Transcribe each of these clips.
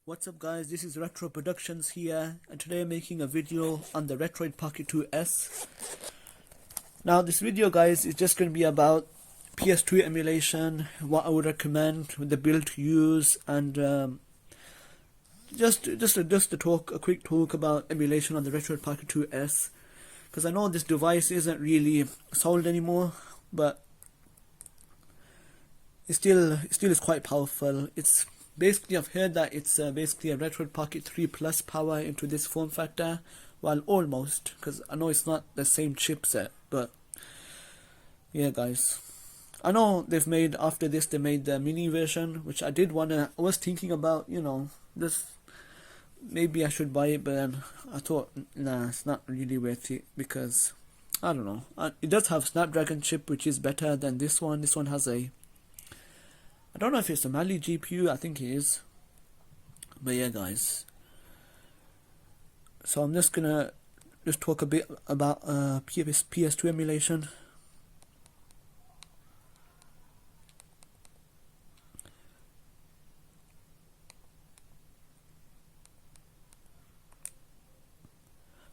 What's up guys, this is Retro Productions here, and today I'm making a video on the Retroid Pocket 2S. Now this video guys is just going to be about PS2 emulation, what I would recommend, the build to use, and just a quick talk about emulation on the Retroid Pocket 2S. Because I know this device isn't really sold anymore, but it still is quite powerful. It's basically, I've heard that it's basically a Retroid Pocket 3 Plus power into this form factor. Well, almost, because I know it's not the same chipset, but yeah guys. I know after this they made the mini version, which I was thinking about, this, maybe I should buy it, but then I thought, nah, it's not really worth it, because, I don't know, it does have Snapdragon chip, which is better than this one. This one has I don't know if it's a Mali GPU, I think it is. But yeah guys. So I'm just gonna talk a bit about PS2 emulation.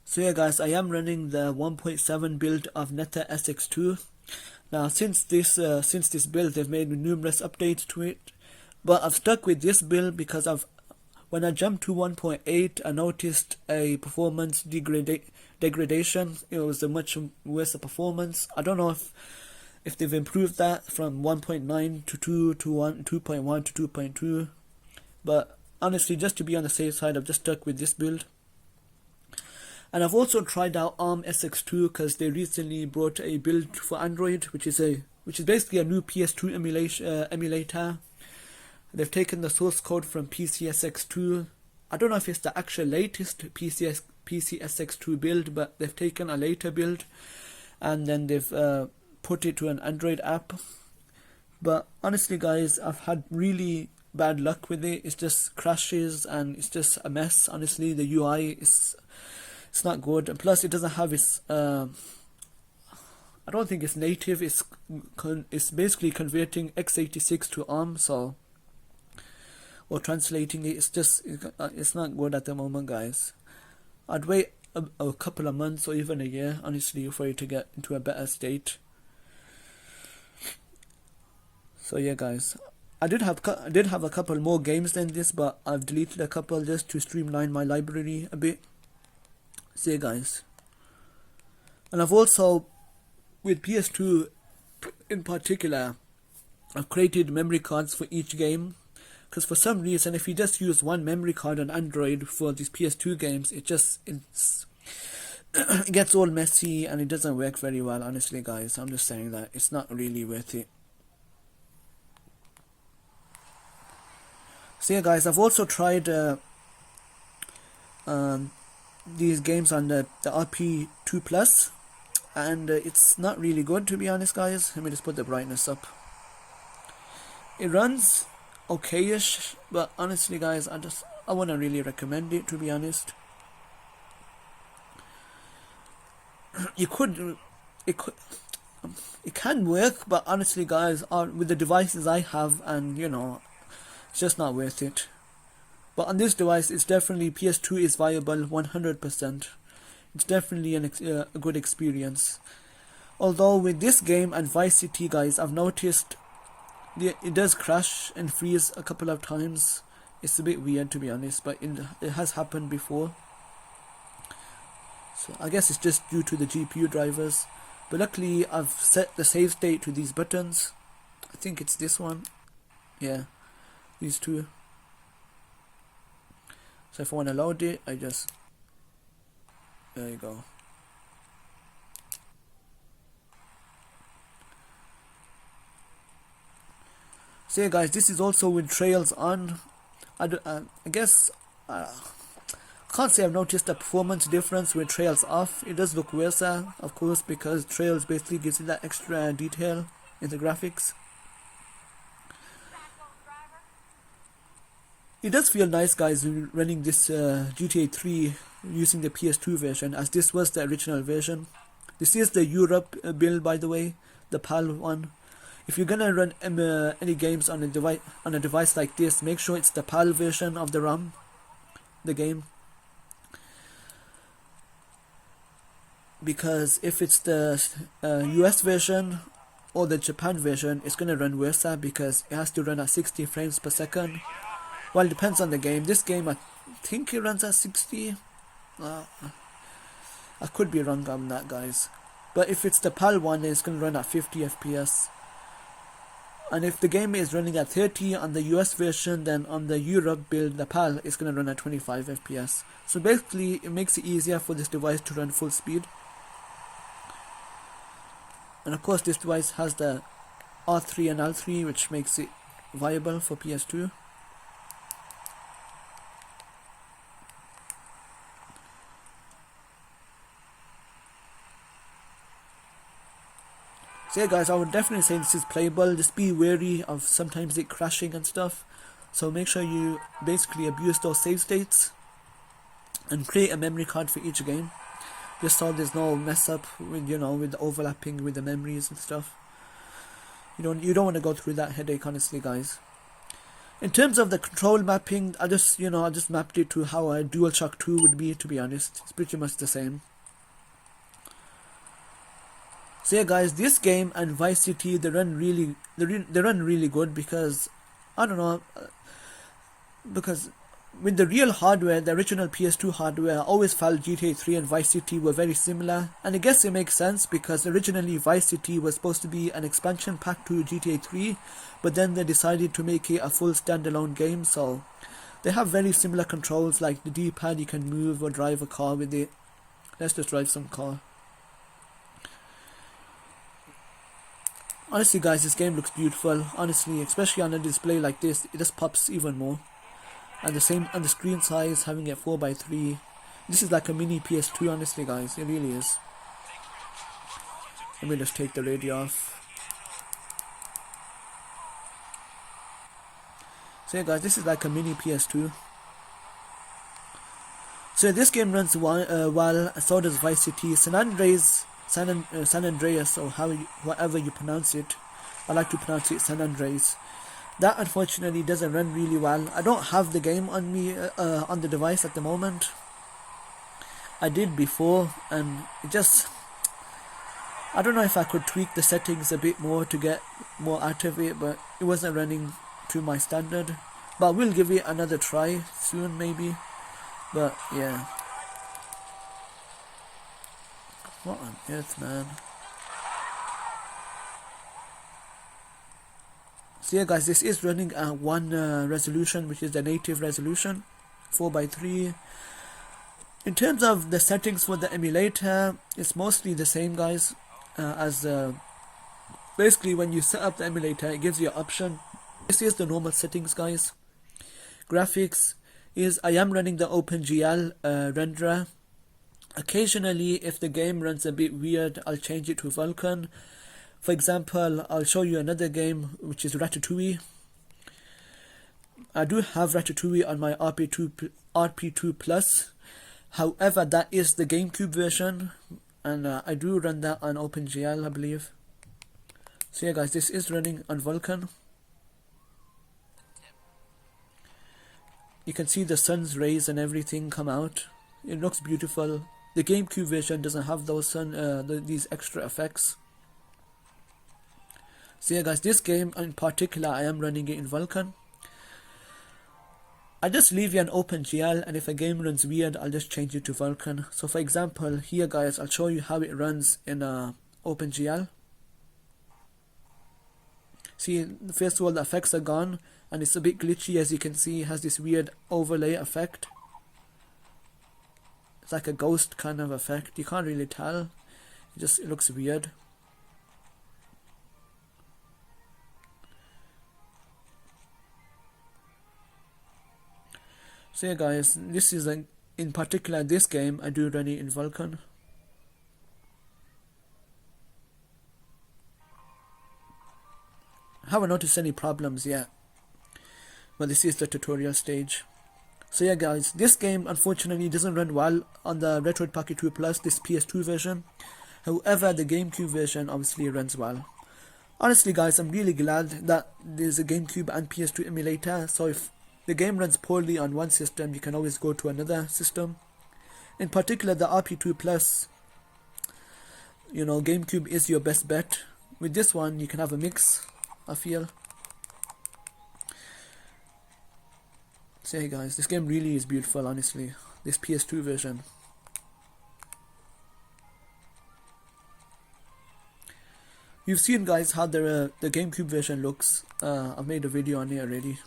So yeah guys, I am running the 1.7 build of Neta SX2. Now since this build they've made numerous updates to it, but I've stuck with this build because when I jumped to 1.8 I noticed a performance degradation. It was a much worse performance. I don't know if they've improved that from 1.9 to 2 to 2.1 to 2.2, but honestly, just to be on the safe side, I've just stuck with this build. And I've also tried out ARM SX2 because they recently brought a build for Android, which is basically a new PS2 emulator. They've taken the source code from PCSX2. I don't know if it's the actual latest PCSX2 build, but they've taken a later build and then they've put it to an Android app. But honestly guys, I've had really bad luck with it. It just crashes and it's just a mess. Honestly, the UI it's not good, and plus it doesn't have its I don't think it's native. It's basically converting x86 to ARM, or translating it. It's not good at the moment guys. I'd wait a couple of months or even a year honestly for it to get into a better state. So yeah guys, I did have a couple more games than this, but I've deleted a couple just to streamline my library a bit. So yeah guys, and I've also, with PS2 in particular, I've created memory cards for each game, because for some reason if you just use one memory card on Android for these PS2 games, it gets all messy and it doesn't work very well. Honestly guys, I'm just saying that it's not really worth it. So yeah guys, I've also tried these games on the RP2 Plus, and it's not really good, to be honest guys. Let me just put the brightness up. It runs okayish, but honestly guys, I wouldn't really recommend it, to be honest. It can work, but honestly guys, with the devices I have, and it's just not worth it. But on this device, it's definitely, PS2 is viable 100%. It's definitely a good experience. Although with this game and Vice City guys, I've noticed it does crash and freeze a couple of times. It's a bit weird, to be honest, but it has happened before. So I guess it's just due to the GPU drivers. But luckily I've set the save state to these buttons. I think it's this one. Yeah, these two. So if I want to load it, there you go. So yeah guys, this is also with Trails on. I guess, I can't say I've noticed a performance difference with Trails off. It does look worse, of course, because Trails basically gives you that extra detail in the graphics. It does feel nice guys running this GTA 3 using the PS2 version, as this was the original version. This is the Europe build, by the way, the PAL one. If you're gonna run any games on a device like this, make sure it's the PAL version of the ROM, the game, because if it's the US version or the Japan version, it's gonna run worse because it has to run at 60 frames per second. Well, it depends on the game. This game, I think it runs at 60. I could be wrong on that, guys. But if it's the PAL one, it's gonna run at 50 FPS. And if the game is running at 30 on the US version, then on the Europe build, the PAL, it's gonna run at 25 FPS. So basically, it makes it easier for this device to run full speed. And of course, this device has the R3 and L3, which makes it viable for PS2. So yeah guys, I would definitely say this is playable. Just be wary of sometimes it crashing and stuff. So make sure you basically abuse those save states and create a memory card for each game, just so there's no mess up with, you know, with the overlapping with the memories and stuff. You don't want to go through that headache, honestly, guys. In terms of the control mapping, I just mapped it to how a DualShock 2 would be, to be honest. It's pretty much the same. So yeah guys, this game and Vice City, they run really good because, I don't know, because with the real hardware, the original PS2 hardware, I always felt GTA 3 and Vice City were very similar. And I guess it makes sense because originally Vice City was supposed to be an expansion pack to GTA 3, but then they decided to make it a full standalone game, so they have very similar controls, like the D-pad, you can move or drive a car with it. Let's just drive some car. Honestly guys, this game looks beautiful, honestly, especially on a display like this, it just pops even more. And the same on the screen size, having it 4x3, this is like a mini PS2, honestly guys, it really is. Let me just take the radio off. So yeah guys, this is like a mini PS2. So this game runs while so does Vice City. San Andreas, or whatever you pronounce it. I like to pronounce it San Andreas. That unfortunately doesn't run really well. I don't have the game on me on the device at the moment. I did before, and it just, I don't know if I could tweak the settings a bit more to get more out of it, but it wasn't running to my standard. But I will give it another try soon, maybe. But yeah. What on earth, man? So yeah guys, this is running at one resolution, which is the native resolution, 4x3. In terms of the settings for the emulator, it's mostly the same, guys, as basically when you set up the emulator, it gives you an option. This is the normal settings, guys. Graphics is, I am running the OpenGL renderer. Occasionally, if the game runs a bit weird, I'll change it to Vulkan. For example, I'll show you another game, which is Ratatouille. I do have Ratatouille on my RP2 Plus. However, that is the GameCube version, and I do run that on OpenGL, I believe. So yeah guys, this is running on Vulkan. You can see the sun's rays and everything come out. It looks beautiful. The GameCube version doesn't have those these extra effects. So yeah guys, this game in particular, I am running it in Vulkan. I just leave it on OpenGL, and if a game runs weird, I'll just change it to Vulkan. So for example, here guys, I'll show you how it runs in OpenGL. See, first of all, the effects are gone, and it's a bit glitchy, as you can see. It has this weird overlay effect. It's like a ghost kind of effect. You can't really tell. It looks weird. So yeah guys, this is in particular this game, I do run it in Vulkan. I haven't noticed any problems yet, but this is the tutorial stage. So yeah guys, this game unfortunately doesn't run well on the Retroid Pocket 2 Plus, this PS2 version. However, the GameCube version obviously runs well. Honestly guys, I'm really glad that there's a GameCube and PS2 emulator, so if the game runs poorly on one system, you can always go to another system. In particular, the RP2 Plus, GameCube is your best bet. With this one, you can have a mix, I feel. So hey guys, this game really is beautiful, honestly. This PS2 version. You've seen, guys, how the GameCube version looks. I've made a video on it already.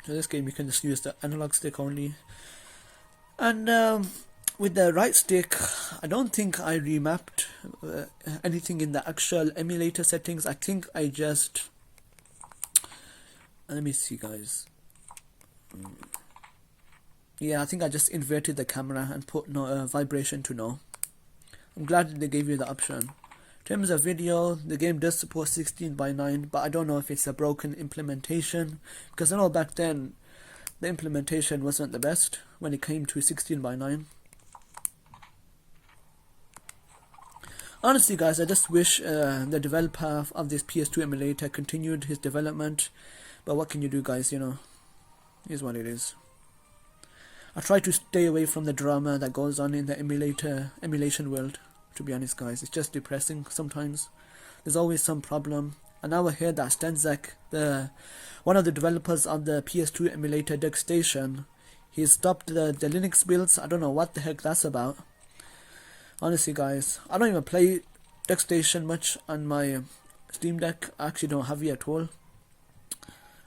So this game you can just use the analog stick only. And with the right stick, I don't think I remapped anything in the actual emulator settings. I think I just... Let me see, guys. Yeah, I think I just inverted the camera and put vibration to no. I'm glad that they gave you the option. In terms of video, the game does support 16:9, but I don't know if it's a broken implementation, because I know back then the implementation wasn't the best when it came to 16:9. Honestly, guys, I just wish the developer of this PS2 emulator continued his development, but what can you do, guys? Here's what it is. I try to stay away from the drama that goes on in the emulation world. To be honest, guys, it's just depressing sometimes. There's always some problem. And now I hear that Stanzak, one of the developers of the PS2 emulator DuckStation, he stopped the Linux builds. I don't know what the heck that's about. Honestly, guys, I don't even play DuckStation much on my Steam Deck. I actually don't have it at all.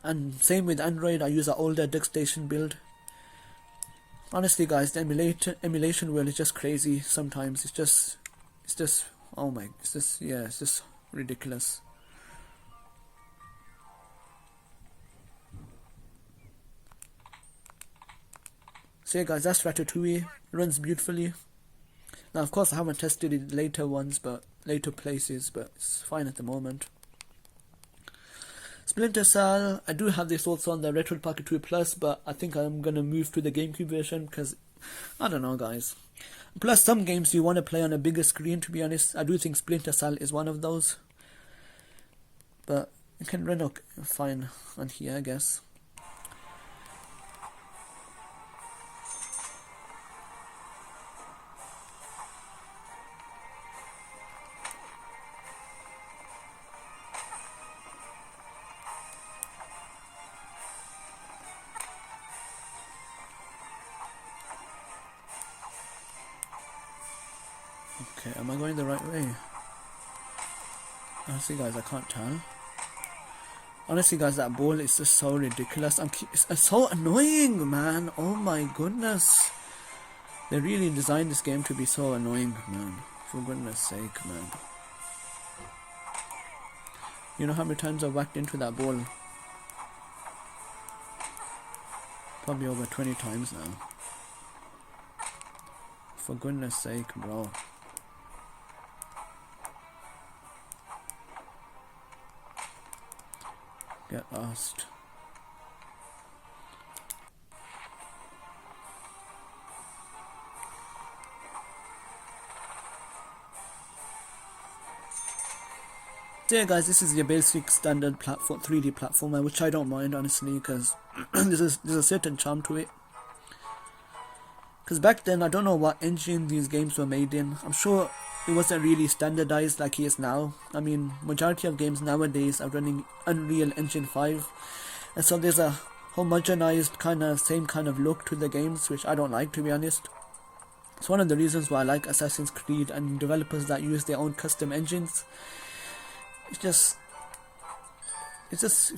And same with Android, I use an older DuckStation build. Honestly, guys, the emulation world is just crazy sometimes. It's just it's just ridiculous. So yeah, guys, that's Ratatouille. It runs beautifully. Now, of course, I haven't tested it later places, but it's fine at the moment. Splinter Cell, I do have this also on the Retroid Pocket 2 Plus, but I think I'm gonna move to the GameCube version because I don't know, guys. Plus, some games you want to play on a bigger screen, to be honest. I do think Splinter Cell is one of those. But it can run okay, fine on here, I guess. Okay, am I going the right way? Honestly, guys, I can't tell. Honestly, guys, that ball is just so ridiculous. It's so annoying, man. Oh my goodness. They really designed this game to be so annoying, man. For goodness sake, man. You know how many times I've whacked into that ball? Probably over 20 times now. For goodness sake, bro. Get lost. So yeah, guys, this is your basic standard 3D platformer, which I don't mind, honestly, because there's a certain charm to it. Because back then, I don't know what engine these games were made in. I'm sure it wasn't really standardized like it is now. I mean, majority of games nowadays are running Unreal Engine 5. And so there's a homogenized same kind of look to the games, which I don't like, to be honest. It's one of the reasons why I like Assassin's Creed and developers that use their own custom engines. It just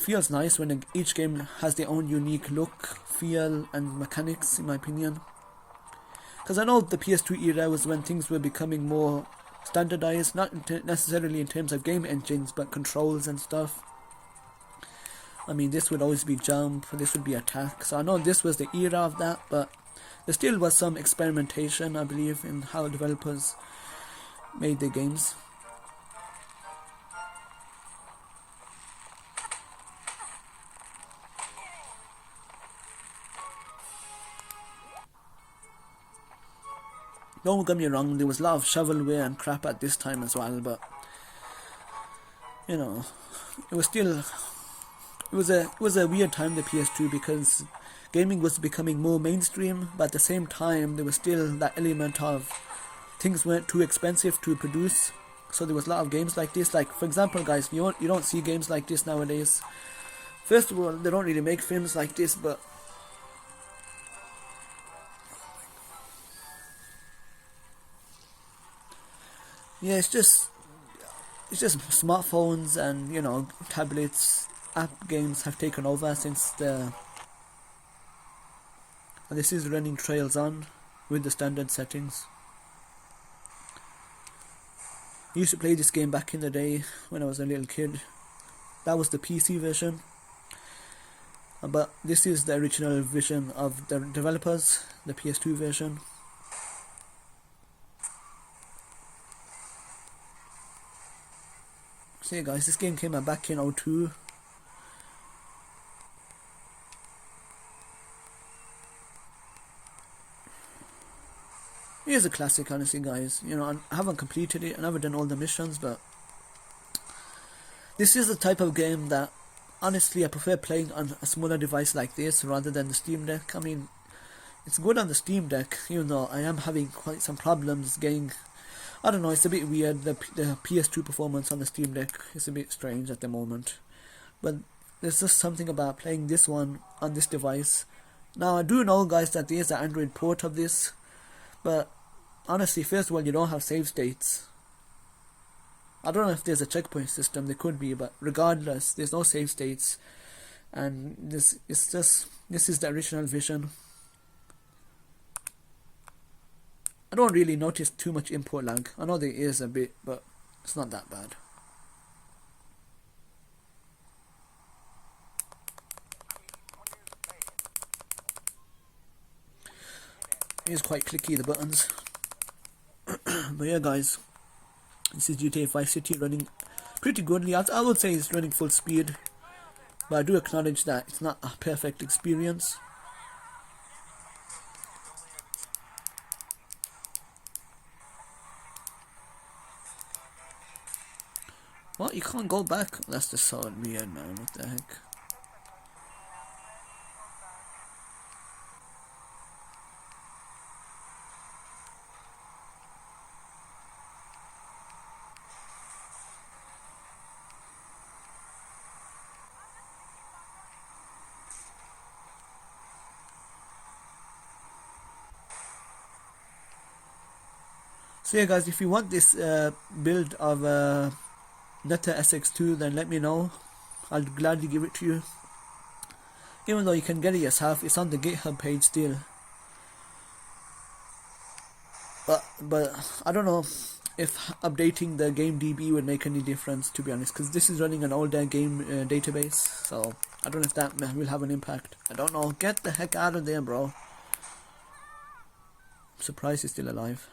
feels nice when each game has their own unique look, feel, and mechanics, in my opinion. Because I know the PS2 era was when things were becoming more standardized, not necessarily in terms of game engines, but controls and stuff. I mean, this would always be jump, this would be attack. So I know this was the era of that, but there still was some experimentation, I believe, in how developers made their games. don't get me wrong, there was a lot of shovelware and crap at this time as well, but you know, it was still, it was a weird time, the PS2, because gaming was becoming more mainstream, but at the same time there was still that element of things weren't too expensive to produce. So there was a lot of games like this. Like, for example, guys, you don't see games like this nowadays. First of all, they don't really make films like this, but yeah, it's just smartphones and, you know, tablets, app games have taken over since the. And this is running Trails on with the standard settings. I used to play this game back in the day when I was a little kid. That was the PC version, but this is the original version of the developers, the PS2 version. So yeah guys, this game came out back in 02. It is a classic, honestly, guys. You know, I haven't completed it, I never done all the missions, but this is the type of game that, honestly, I prefer playing on a smaller device like this rather than the Steam Deck. I mean, it's good on the Steam Deck, even though I am having quite some problems getting. I don't know, it's a bit weird. The PS2 performance on the Steam Deck is a bit strange at the moment. But there's just something about playing this one on this device. Now, I do know, guys, that there is an Android port of this. But, honestly, first of all, you don't have save states. I don't know if there's a checkpoint system, there could be, but regardless, there's no save states. And this is the original version. I don't really notice too much input lag. I know there is a bit, but it's not that bad. It is quite clicky, the buttons. But yeah guys, this is GTA 5 City running pretty goodly. I would say it's running full speed, but I do acknowledge that it's not a perfect experience. What? You can't go back? That's just so weird, man. What the heck? So yeah guys, if you want this build of Netta SX2, then let me know. I'll gladly give it to you. Even though you can get it yourself, it's on the GitHub page still. But I don't know if updating the game DB would make any difference, to be honest, because this is running an older game database, so I don't know if that will have an impact. I don't know. Get the heck out of there, bro. I'm surprised he's still alive.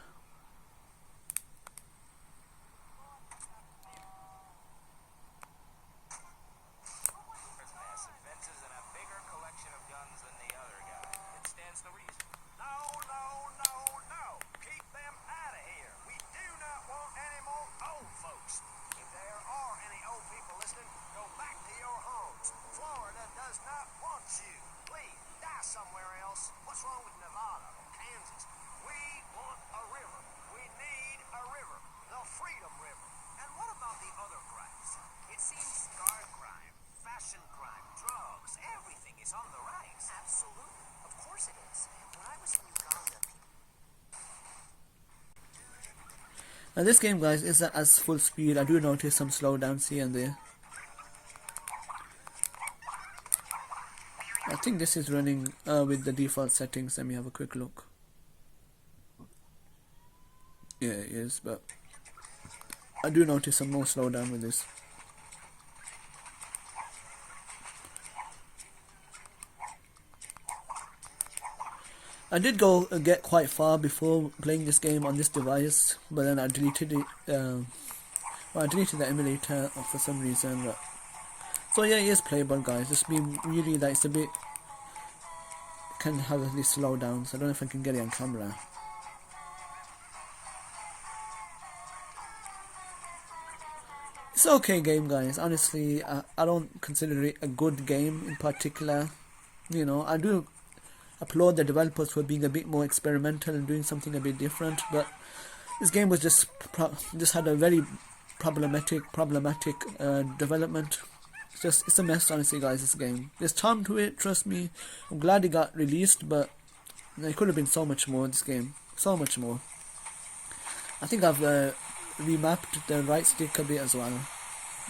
Now this game, guys, isn't as full speed. I do notice some slowdowns here and there. I think this is running with the default settings. Let me have a quick look. Yeah, it is, but I do notice some more slowdown with this. I did get quite far before playing this game on this device, but then I deleted it. I deleted the emulator for some reason. But so yeah, it is playable, guys. Just be really that it's a bit can have these slowdowns. I don't know if I can get it on camera. It's an okay game, guys. Honestly, I don't consider it a good game in particular. I do applaud the developers for being a bit more experimental and doing something a bit different, but this game was just had a very problematic development. It's a mess, honestly, guys. This game, there's charm to it. Trust me. I'm glad it got released, but there could have been so much more in this game. So much more. I think I've remapped the right stick a bit as well.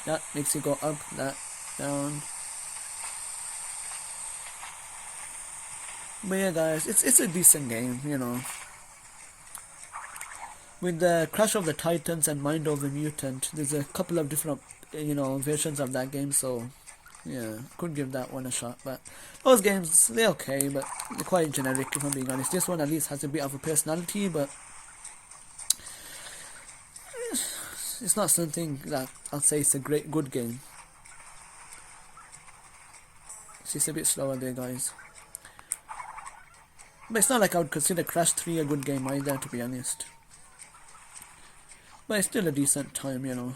That makes it go up, that down. But yeah, guys, it's a decent game, With the Crash of the Titans and Mind of the Mutant, there's a couple of different, versions of that game, so yeah, could give that one a shot. But those games, they're okay, but they're quite generic, if I'm being honest. This one at least has a bit of a personality, but it's not something that I'll say it's a good game. It's just a bit slower there, guys. But it's not like I would consider Crash 3 a good game either, to be honest. But it's still a decent time,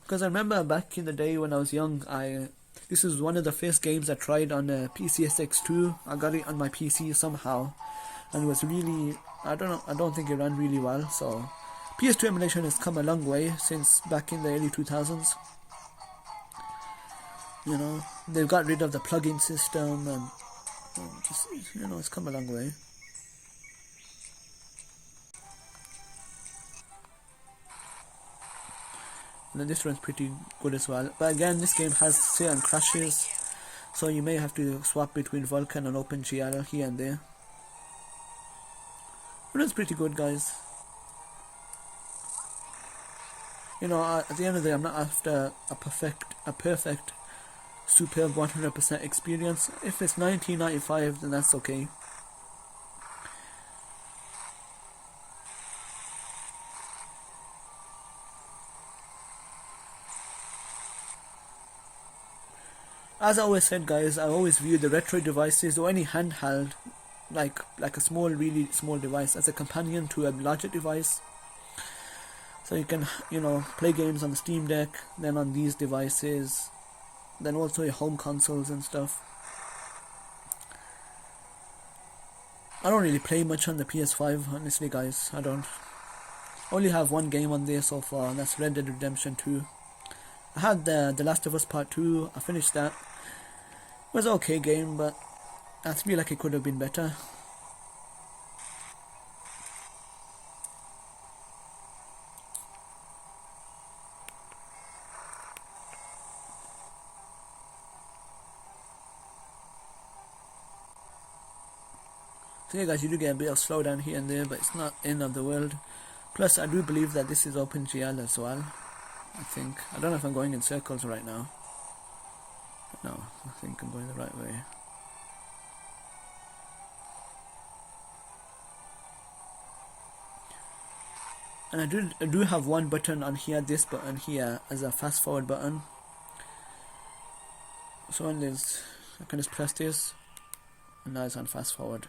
Because I remember back in the day when I was young, this was one of the first games I tried on a PCSX2. I got it on my PC somehow, and it was really, I don't think it ran really well. So PS2 emulation has come a long way since back in the early 2000s. They've got rid of the plug-in system, and just, it's come a long way. And this runs pretty good as well. But again, this game has certain crashes, so you may have to swap between Vulkan and OpenGL here and there. It runs pretty good, guys. At the end of the day, I'm not after a perfect, superb 100% experience. If it's 1995, then that's okay. As I always said, guys, I always view the Retroid devices or any handheld like a really small device as a companion to a larger device. So you can, play games on the Steam Deck, then on these devices, then also your home consoles and stuff. I don't really play much on the PS5, honestly, guys. I don't. Only have one game on there so far, and that's Red Dead Redemption 2. I had the Last of Us Part 2, I finished that. It was an okay game, but I feel like it could have been better. So yeah, guys, you do get a bit of slowdown here and there, but it's not end of the world. Plus, I do believe that this is OpenGL as well. I think. I don't know if I'm going in circles right now. No, I think I'm going the right way. And I do have one button on here, this button here, as a fast forward button. So when there's, I can just press this, and now it's on fast forward.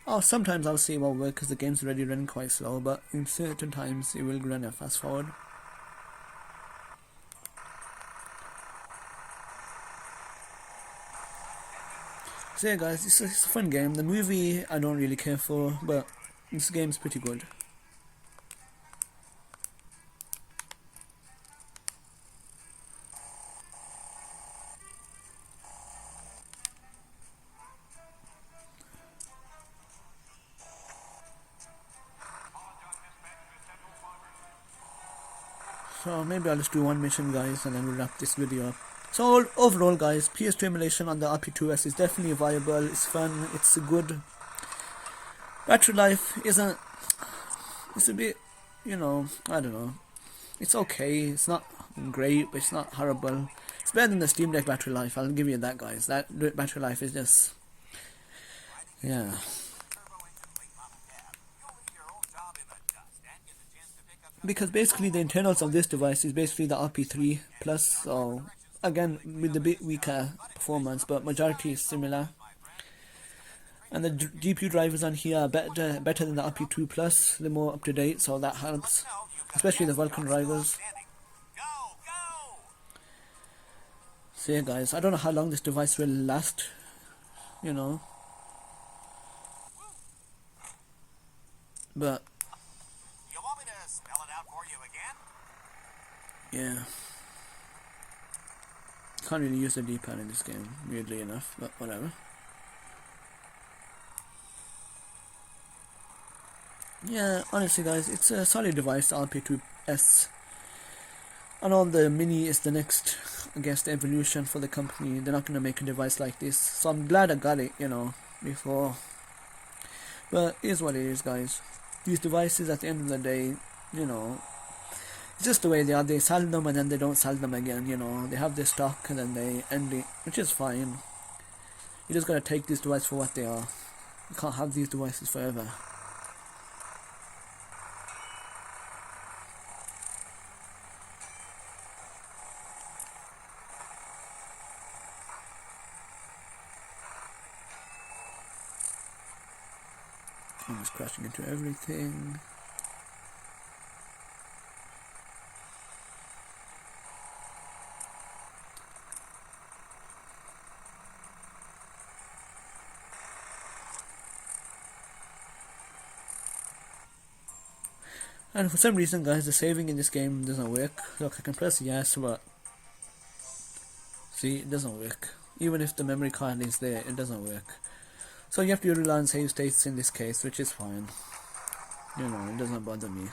Oh, sometimes I'll see it won't work because the game's already running quite slow, but in certain times it will run a fast forward. So yeah, guys, it's a fun game. The movie I don't really care for, but this game's pretty good. So maybe I'll just do one mission, guys, and then we'll wrap this video up. So overall, guys, PS2 emulation on the RP2S is definitely viable. It's fun. It's good. Battery life isn't. It's a bit, I don't know. It's okay. It's not great, but it's not horrible. It's better than the Steam Deck battery life. I'll give you that, guys. That battery life is just, yeah. Because basically the internals of this device is basically the RP3 Plus, so again with a bit weaker performance, but majority is similar. And the GPU drivers on here are better than the RP2 Plus. They're more up to date, so that helps, especially the Vulkan drivers. So yeah, guys, I don't know how long this device will last, you know, but You want me to spell it out for you again? yeah, can't really use the D-pad in this game, weirdly enough, but whatever. Yeah, honestly guys, it's a solid device, the RP2S. I know the Mini is the next, I guess, the evolution for the company. They're not going to make a device like this, so I'm glad I got it, you know, before. But it is what it is, guys. These devices, at the end of the day, you know, it's just the way they are. They sell them and then they don't sell them again, you know. They have their stock and then they end it, which is fine. You just gotta take these devices for what they are. You can't have these devices forever. I'm just crashing into everything. And for some reason, guys, the saving in this game doesn't work. Look, I can press yes, but see, it doesn't work. Even if the memory card is there, it doesn't work. So you have to rely on save states in this case, which is fine. You know, it doesn't bother me.